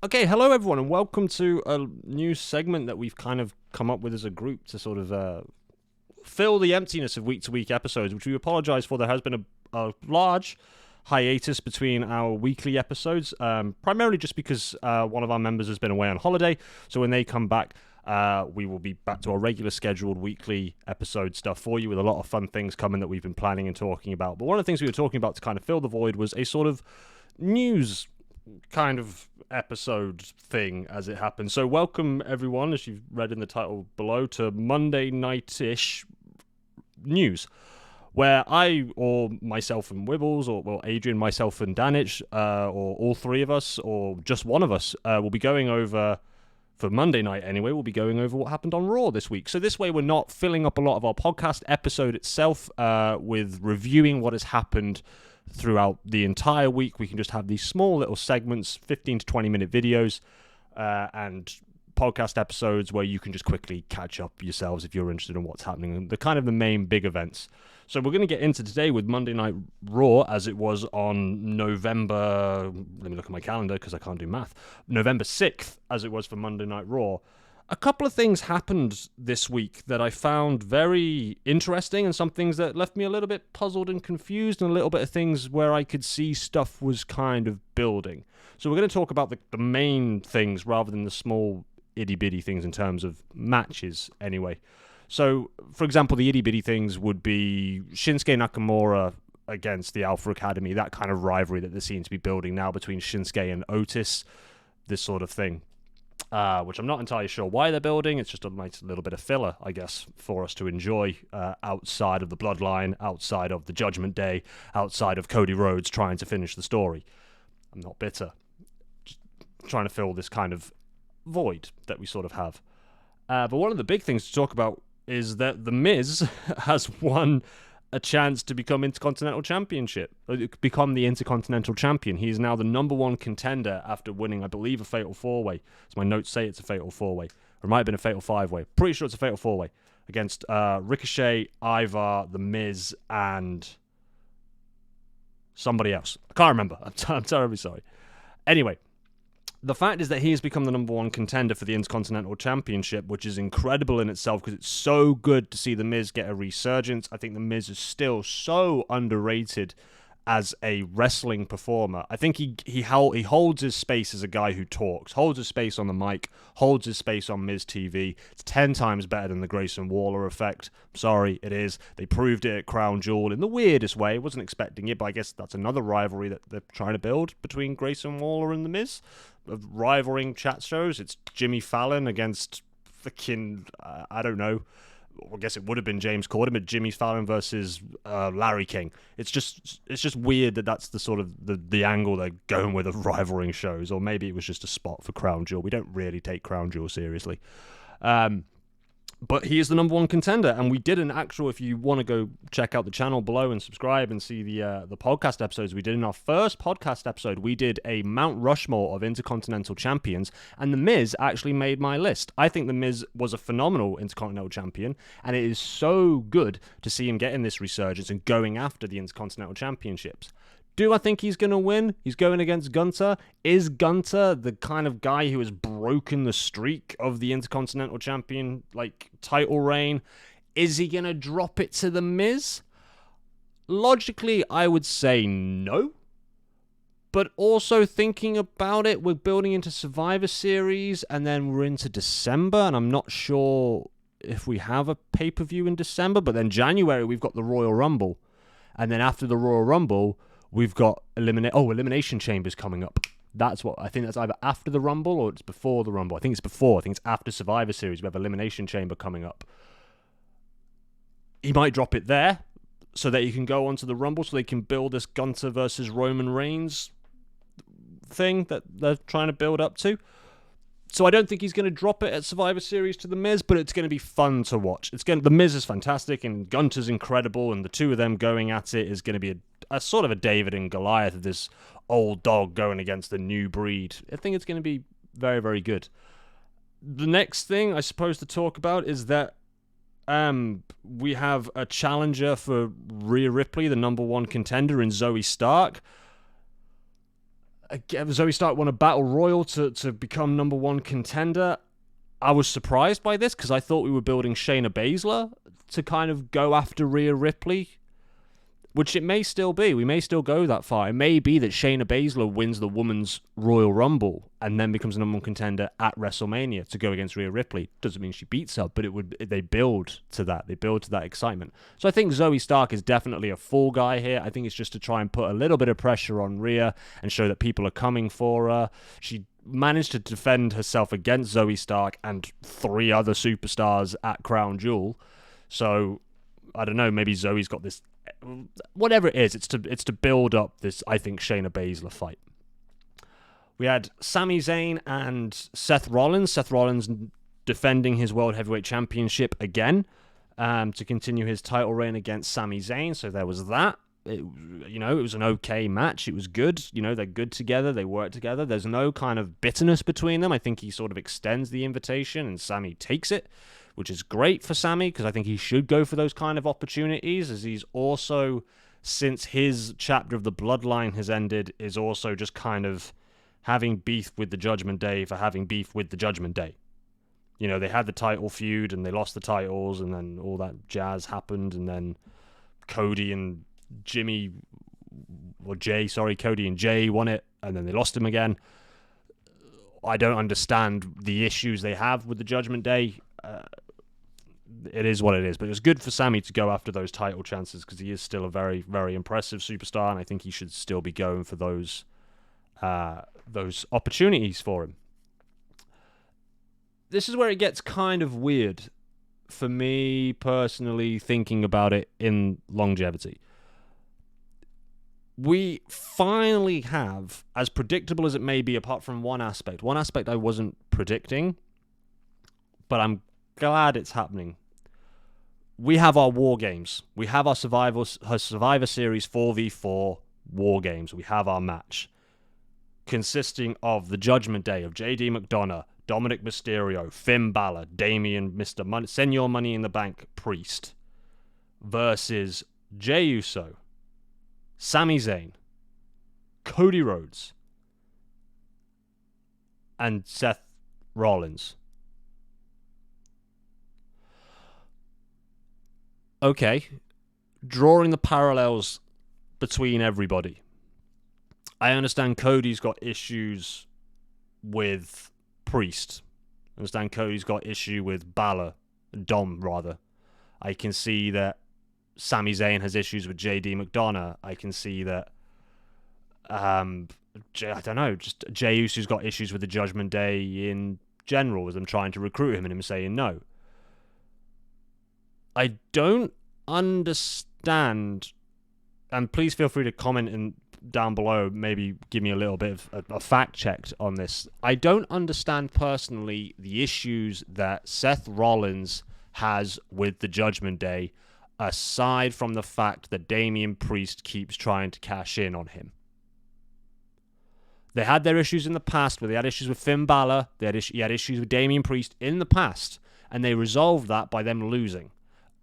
Okay, hello everyone, and welcome to a new segment that we've kind of come up with as a group to sort of fill the emptiness of week-to-week episodes, which we apologise for. There has been a large hiatus between our weekly episodes, primarily just because one of our members has been away on holiday. So when they come back, we will be back to our regular scheduled weekly episode stuff for you, with a lot of fun things coming that we've been planning and talking about. But one of the things we were talking about to kind of fill the void was a sort of news kind of episode thing as it happens. So welcome everyone, as you've read in the title below, to Monday Night-ish news, where I, or myself and Wibbles, or well, Adrian, myself and Danich, or all three of us, or just one of us, will be going over, for Monday night anyway, we'll be going over what happened on Raw this week. So this way we're not filling up a lot of our podcast episode itself with reviewing what has happened throughout the entire week. We can just have these small little segments, 15 to 20 minute videos, and podcast episodes where you can just quickly catch up yourselves if you're interested in what's happening and the kind of the main big events. So we're going to get into today with Monday Night Raw as it was on November, let me look at my calendar because I can't do math, November 6th as it was for Monday Night Raw. A couple of things happened this week that I found very interesting, and some things that left me a little bit puzzled and confused, and a little bit of things where I could see stuff was kind of building. So we're going to talk about the main things rather than the small itty-bitty things in terms of matches anyway. So, for example, the itty-bitty things would be Shinsuke Nakamura against the Alpha Academy, that kind of rivalry that there seems to be building now between Shinsuke and Otis, this sort of thing. Which I'm not entirely sure why they're building. It's just a nice little bit of filler, I guess, for us to enjoy outside of the Bloodline, outside of the Judgment Day, outside of Cody Rhodes trying to finish the story. I'm not bitter. Just trying to fill this kind of void that we sort of have. But one of the big things to talk about is that The Miz has won a chance to become Intercontinental Champion. He is now the number one contender after winning, I believe, a Fatal 4-Way. So my notes say it's a Fatal 4-Way. Or it might have been a Fatal 5-Way. Pretty sure it's a Fatal 4-Way. Against Ricochet, Ivar, The Miz, and somebody else. I can't remember. I'm terribly sorry. Anyway, the fact is that he has become the number one contender for the Intercontinental Championship, which is incredible in itself because it's so good to see The Miz get a resurgence. I think The Miz is still so underrated as a wrestling performer. I think he holds his space as a guy who talks, holds his space on the mic, holds his space on Miz TV. It's 10 times better than the Grayson Waller effect. Sorry, it is. They proved it at Crown Jewel in the weirdest way. I wasn't expecting it, but I guess that's another rivalry that they're trying to build between Grayson Waller and The Miz. Of rivaling chat shows. It's Jimmy Fallon against fucking, I don't know, I guess it would have been James Corden, but Jimmy Fallon versus Larry King. It's just weird that that's the sort of the angle they're going with of rivaling shows, or maybe it was just a spot for Crown Jewel. We don't really take Crown Jewel seriously. But he is the number one contender, and we did an actual, if you want to go check out the channel below and subscribe and see the podcast episodes we did. In our first podcast episode, we did a Mount Rushmore of Intercontinental Champions, and The Miz actually made my list. I think The Miz was a phenomenal Intercontinental Champion, and it is so good to see him getting this resurgence and going after the Intercontinental Championships. Do I think he's going to win? He's going against Gunther. Is Gunther the kind of guy who has broken the streak of the Intercontinental Champion, title reign? Is he going to drop it to The Miz? Logically, I would say no. But also thinking about it, we're building into Survivor Series, and then we're into December, and I'm not sure if we have a pay-per-view in December, but then January we've got the Royal Rumble. And then after the Royal Rumble, we've got Elimination Chambers coming up. That's what I think. That's either after the Rumble or it's before the Rumble. I think it's before. I think it's after Survivor Series. We have Elimination Chamber coming up. He might drop it there so that he can go on to the Rumble, so they can build this Gunther versus Roman Reigns thing that they're trying to build up to. So I don't think he's going to drop it at Survivor Series to The Miz, but it's going to be fun to watch. The Miz is fantastic, and Gunther's incredible, and the two of them going at it is going to be a sort of a David and Goliath of this old dog going against the new breed. I think it's going to be very, very good. The next thing I suppose to talk about is that we have a challenger for Rhea Ripley, the number one contender, in Zoe Stark. Zoe Stark won a battle royal to become number one contender. I was surprised by this because I thought we were building Shayna Baszler to kind of go after Rhea Ripley, which it may still be. We may still go that far. It may be that Shayna Baszler wins the Women's Royal Rumble and then becomes the number one contender at WrestleMania to go against Rhea Ripley. Doesn't mean she beats her, but they build to that. They build to that excitement. So I think Zoe Stark is definitely a fall guy here. I think it's just to try and put a little bit of pressure on Rhea and show that people are coming for her. She managed to defend herself against Zoe Stark and 3 other superstars at Crown Jewel. So I don't know, maybe Zoe's got this, whatever it is, it's to build up this, I think, Shayna Baszler fight. We had Sami Zayn and Seth Rollins. Seth Rollins defending his World Heavyweight Championship again to continue his title reign against Sami Zayn. So there was that. It was an okay match. It was good. They're good together. They work together. There's no kind of bitterness between them. I think he sort of extends the invitation and Sami takes it, which is great for Sami because I think he should go for those kind of opportunities, as he's also, since his chapter of the Bloodline has ended, is also just kind of having beef with the Judgment Day for having beef with the Judgment Day. They had the title feud and they lost the titles and then all that jazz happened and then Cody and Jay won it and then they lost him again. I don't understand the issues they have with the Judgment Day. It is what it is, but it's good for Sami to go after those title chances because he is still a very, very impressive superstar, and I think he should still be going for those opportunities for him. This is where it gets kind of weird for me personally, thinking about it in longevity. We finally have, as predictable as it may be, apart from one aspect I wasn't predicting, but I'm glad it's happening. We have our War Games. We have our Survivor Series 4v4 War Games. We have our match consisting of the Judgment Day of JD McDonough, Dominic Mysterio, Finn Balor, Damian, Mr. Money, Senor Money in the Bank, Priest versus Jey Uso, Sami Zayn, Cody Rhodes, and Seth Rollins. Okay, drawing the parallels between everybody. I understand Cody's got issues with Priest. I understand Cody's got issue with Dom rather. I can see that Sami Zayn has issues with JD McDonough. I can see that just Jey Uso's got issues with the Judgment Day in general, with them trying to recruit him and him saying no. I don't understand, and please feel free to comment down below, maybe give me a little bit of a fact check on this. I don't understand personally the issues that Seth Rollins has with the Judgment Day, aside from the fact that Damian Priest keeps trying to cash in on him. They had their issues in the past, where they had issues with Finn Balor, he had issues with Damian Priest in the past, and they resolved that by them losing.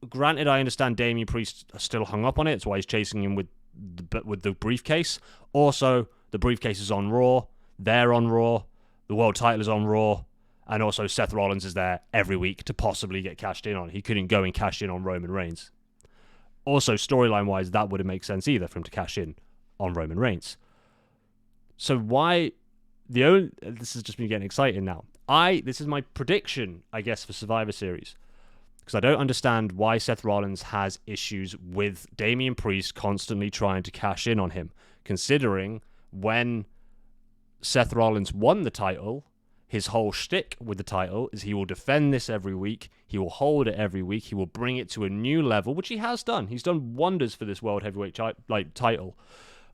Granted, I understand Damian Priest is still hung up on it. That's why he's chasing him with the briefcase. Also, the briefcase is on Raw. They're on Raw. The world title is on Raw. And also, Seth Rollins is there every week to possibly get cashed in on. He couldn't go and cash in on Roman Reigns. Also, storyline-wise, that wouldn't make sense either for him to cash in on Roman Reigns. So why... This is just me getting excited now. This is my prediction, I guess, for Survivor Series. Because I don't understand why Seth Rollins has issues with Damian Priest constantly trying to cash in on him, considering when Seth Rollins won the title, his whole shtick with the title is he will defend this every week, he will hold it every week, he will bring it to a new level, which he has done. He's done wonders for this World Heavyweight title.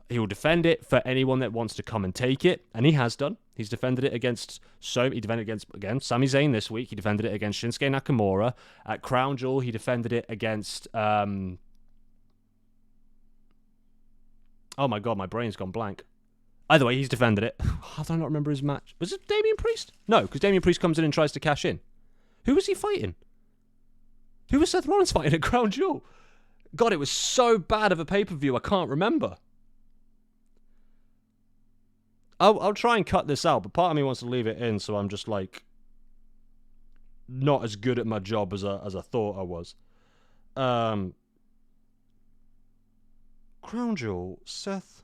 He will defend it for anyone that wants to come and take it, and he has done. He's defended it against Sami Zayn this week. He defended it against Shinsuke Nakamura. At Crown Jewel, he defended it against... oh my god, my brain's gone blank. Either way, he's defended it. How do I not remember his match? Was it Damian Priest? No, because Damian Priest comes in and tries to cash in. Who was he fighting? Who was Seth Rollins fighting at Crown Jewel? God, it was so bad of a pay-per-view, I can't remember. I'll try and cut this out, but part of me wants to leave it in, so I'm just like not as good at my job as I thought I was. Crown Jewel, Seth.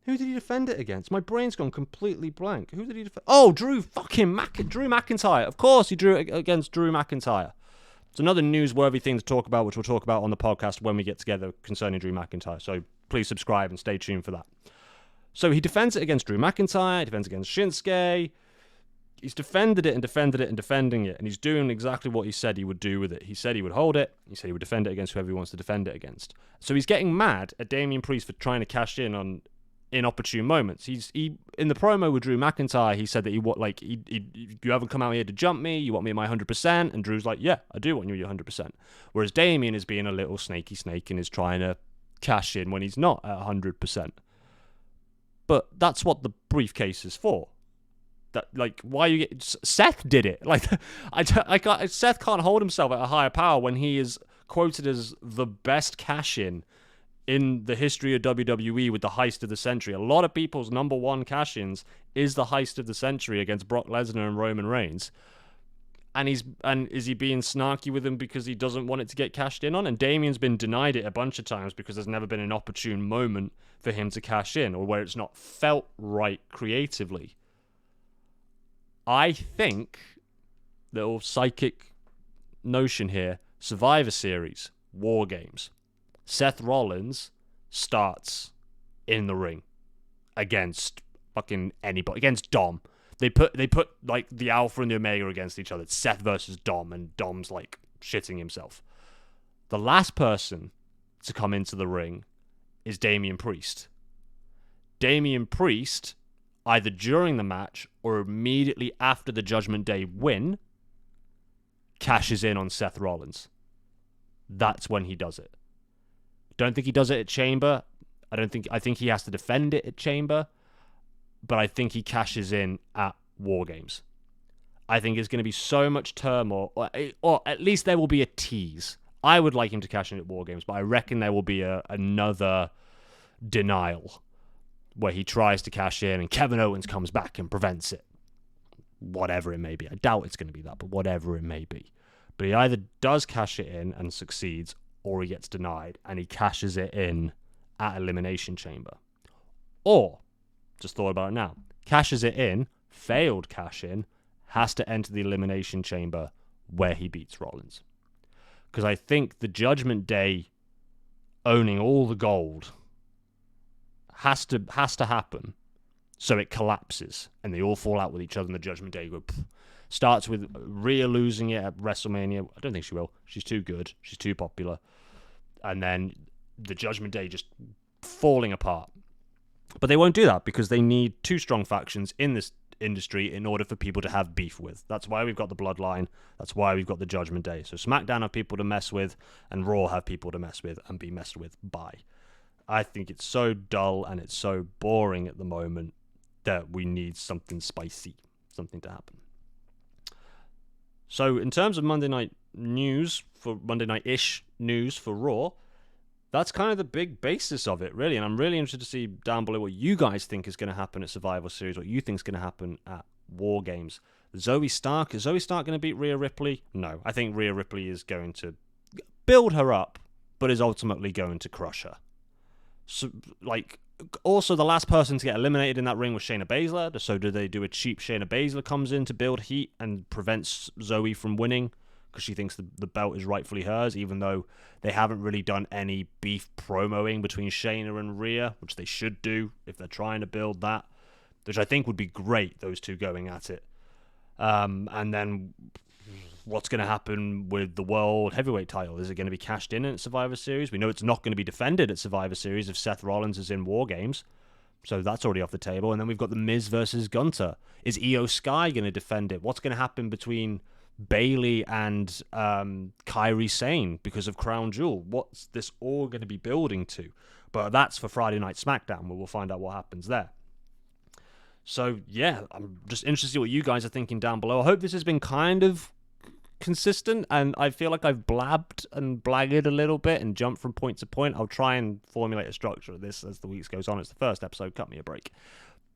Who did he defend it against? My brain's gone completely blank. Who did he defend? Oh, Drew McIntyre. Of course, he drew it against Drew McIntyre. It's another newsworthy thing to talk about, which we'll talk about on the podcast when we get together concerning Drew McIntyre. So please subscribe and stay tuned for that. So he defends it against Drew McIntyre, he defends it against Shinsuke. He's defended it and defended it and defending it, and he's doing exactly what he said he would do with it. He said he would hold it. He said he would defend it against whoever he wants to defend it against. So he's getting mad at Damian Priest for trying to cash in on inopportune moments. He in the promo with Drew McIntyre, he said that you haven't come out here to jump me. You want me at my 100%, and Drew's like, yeah, I do want you at your 100%. Whereas Damian is being a little snaky snake and is trying to cash in when he's not at 100%. But that's what the briefcase is for. That, like, why you get Seth did it. Like, Seth can't hold himself at a higher power when he is quoted as the best cash-in in the history of WWE with the heist of the century. A lot of people's number one cash-ins is the heist of the century against Brock Lesnar and Roman Reigns. And is he being snarky with him because he doesn't want it to get cashed in on? And Damian's been denied it a bunch of times because there's never been an opportune moment for him to cash in, or where it's not felt right creatively. I think, little psychic notion here, Survivor Series, War Games. Seth Rollins starts in the ring against fucking anybody, against Dom. They put like the Alpha and the Omega against each other. It's Seth versus Dom, and Dom's like shitting himself. The last person to come into the ring is Damian Priest. Damian Priest, either during the match or immediately after the Judgment Day win, cashes in on Seth Rollins. That's when he does it. Don't think he does it at Chamber. I think he has to defend it at Chamber, but I think he cashes in at War Games. I think it's going to be so much turmoil, or at least there will be a tease. I would like him to cash in at War Games, but I reckon there will be another denial where he tries to cash in and Kevin Owens comes back and prevents it. Whatever it may be. I doubt it's going to be that, but whatever it may be. But he either does cash it in and succeeds, or he gets denied and he cashes it in at Elimination Chamber. Or, just thought about it now, cashes it in, failed cash in, has to enter the Elimination Chamber where he beats Rollins. Because I think the Judgment Day owning all the gold has to happen, so it collapses and they all fall out with each other, and the Judgment Day starts with Rhea losing it at WrestleMania. I don't think she will. She's too good. She's too popular. And then the Judgment Day just falling apart. But they won't do that because they need two strong factions in this industry in order for people to have beef with. That's why we've got the Bloodline. That's why we've got the Judgment Day. So SmackDown have people to mess with, and Raw have people to mess with and be messed with by. I think it's so dull and it's so boring at the moment that we need something spicy, something to happen. So in terms of Monday Night news, for Monday Night-ish news for Raw, that's kind of the big basis of it, really. And I'm really interested to see down below what you guys think is going to happen at Survivor Series, what you think is going to happen at War Games. Is Zoe Stark going to beat Rhea Ripley? No. I think Rhea Ripley is going to build her up, but is ultimately going to crush her. So, also the last person to get eliminated in that ring was Shayna Baszler. So do they do a cheap Shayna Baszler comes in to build heat and prevents Zoe from winning because she thinks the belt is rightfully hers, even though they haven't really done any beef promoing between Shayna and Rhea, which they should do if they're trying to build that, which I think would be great, those two going at it. And then what's going to happen with the World Heavyweight title? Is it going to be cashed in at Survivor Series? We know it's not going to be defended at Survivor Series if Seth Rollins is in War Games. So that's already off the table. And then we've got The Miz versus Gunter. Is Io Sky going to defend it? What's going to happen between Bayley and Kairi Sane because of Crown Jewel? What's this all going to be building to? But that's for Friday Night SmackDown, where we'll find out what happens there. So, yeah, I'm just interested to see what you guys are thinking down below. I hope this has been kind of consistent, and I feel like I've blabbed and blagged a little bit and jumped from point to point. I'll try and formulate a structure of this as the weeks goes on. It's the first episode, cut me a break.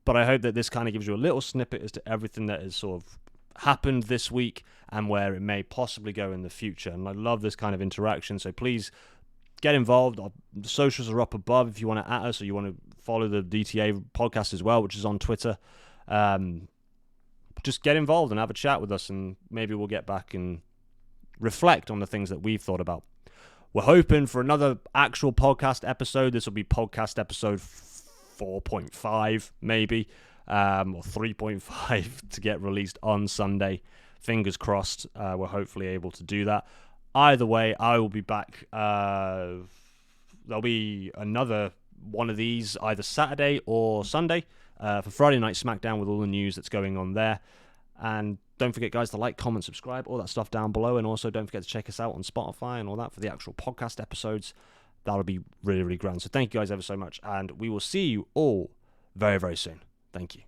But I hope that this kind of gives you a little snippet as to everything that has sort of happened this week and where it may possibly go in the future. And I love this kind of interaction, so please get involved. The socials are up above if you want to at us or you want to follow the DTA podcast as well, which is on Twitter. Just get involved and have a chat with us, and maybe we'll get back and reflect on the things that we've thought about. We're hoping for another actual podcast episode. This will be podcast episode 4.5 maybe, or 3.5 to get released on Sunday. Fingers crossed, we're hopefully able to do that. Either way, I will be back. There'll be another one of these either Saturday or Sunday for Friday Night SmackDown with all the news that's going on there. And don't forget, guys, to like, comment, subscribe, all that stuff down below. And also don't forget to check us out on Spotify and all that for the actual podcast episodes. That'll be really, really grand. So thank you guys ever so much. And we will see you all very, very soon. Thank you.